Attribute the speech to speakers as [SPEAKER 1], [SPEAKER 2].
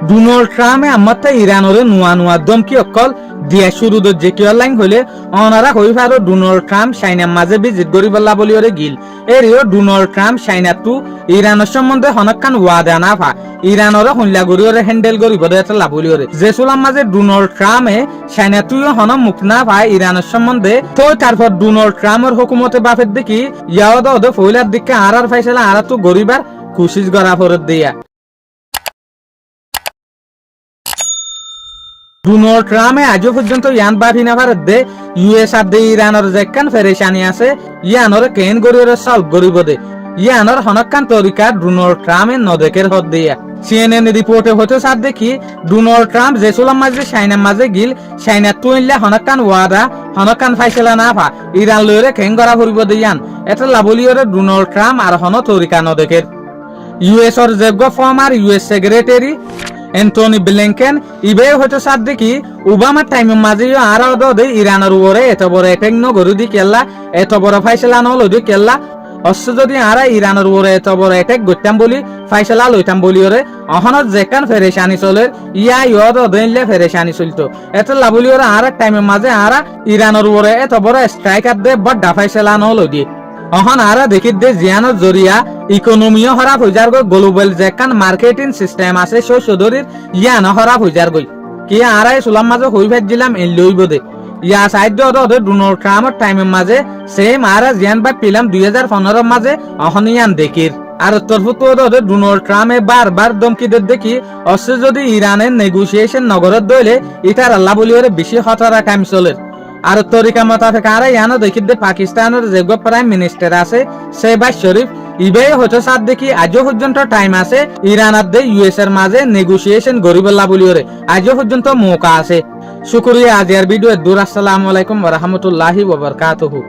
[SPEAKER 1] Donald ট্রাম্পে আমারটা ইরানরে নোয়া দমকি অকল দিয়া শুরু যে কিয় লাইন হইলে অনারা হই পারো ডোনাল্ড ট্রাম্প চাইনার মাঝে ভিজিট করিবলা বলি ওরে গিল এরিও ডোনাল্ড ট্রাম্প চাইনা টু ইরানের সম্বন্ধে হনকান ওয়াদা না পা ইরানরে হইলা গরি ওরে হ্যান্ডেল করিব এটা লাভলি ওরে যে সুলাম মাঝে ডোনাল্ড ট্রাম্পে চাইনা টুও হন মুখ না পায় ইরানের সম্বন্ধে তো তারপর ডোনাল্ড ট্রাম্পের হুকুমতে বাপের দেখি ইয়াওদা ওদে ফইলার দিকে আর ফাইসলা আর তো গরিবার কোশিশ করা ফরত দিয়া ডোনাল্ড ট্রাম্পে আজও পর্যন্ত ইয়ান বাফি না ভারত দে ইউএস আর দে ইরানের যেকান ফেরেশানি আছে ইয়ানর কেন গরিয়র সলভ করিব দে ইয়ানর হনকান তরিকা ডোনাল্ড ট্রাম্পে নদেকের হদ দিয়া সিএনএন রিপোর্টে হতে সার দেখি ডোনাল্ড ট্রাম্প জেসুলাম মাঝে চাইনার মাঝে গিল চাইনা তুইলে হনকান ওয়াদা হনকান ফাইসলা না ফা ইরান লইরে কেন করা ফুরিব দে ইয়ান এটা লাবলিয়রে ডোনাল্ড ট্রাম্প আর হন তরিকা নদেকের ইউএস অর জেগো former US secretary Antony Blinken ইবে হয়তো সাদ দেখি ওবামার টাইমের মাঝে আর দে ইরানের উপরে এত বড় এটেক নগরু দি কেল্লা এত বড় ফাইসলা নল দি কেল্লা অস্ত্র যদি আরা ইরানের উপরে এত বড় এটেক গইতাম বলি ফাইসলা লইতাম বলি ওরে অহনত যেকান ফেরেশানি চলে ইয়দ দিনলে ফেরেশানি চলতো এত লাবলি ওরা আর টাইমের মাঝে আরা ইরানের উপরে এত বড় স্ট্রাইকার দে বড় ফাইসলা নল দি অহন আরা দেখি দে জিয়ানোর জরিয়া ইকোনমিও হরাপ হয়ে যার গই গ্লোবাল যেকান মার্কেটিং সিস্টেম আছে সৌদরির ইয়ান হরাপ হয়ে যার গই কি আরাই সুলাম মাঝে হই ফেলছিলাম এ লইব দে ইয়া সাহায্য ওদের ডোনাল্ড ট্রাম্পের টাইমের মাঝে সেম আরা জিয়ান বা পিলাম 2015 মাঝে অহন ইয়ান দেখির আর তরফুত ওদের ডোনাল্ড ট্রাম্পে বারবার ধমকিদের দেখি অস্ত্র যদি ইরানের নেগোসিয়েশন নগরত দইলে ইটার আল্লাহ বলি ওরে বেশি হতারা টাইম চলে আর তরিকা মোতাবেক আর ইয়ানো দেখি দে পাকিস্তানের যে প্রাইম মিনিস্টার আছে শেহবাজ শরীফ ইবে হয়তো সাত দেখি আজও পর্যন্ত টাইম আছে ইরান আর দে ইউএস এর মাঝে নেগোসিয়েশন গরিবল্লা বলি ওরে আজও পর্যন্ত মৌকা আছে শুকরিয়া আজিয়ার ভিডিও দূর আসসালামু আলাইকুম ওয়া রাহমাতুল্লাহি ওয়া বারাকাতুহু।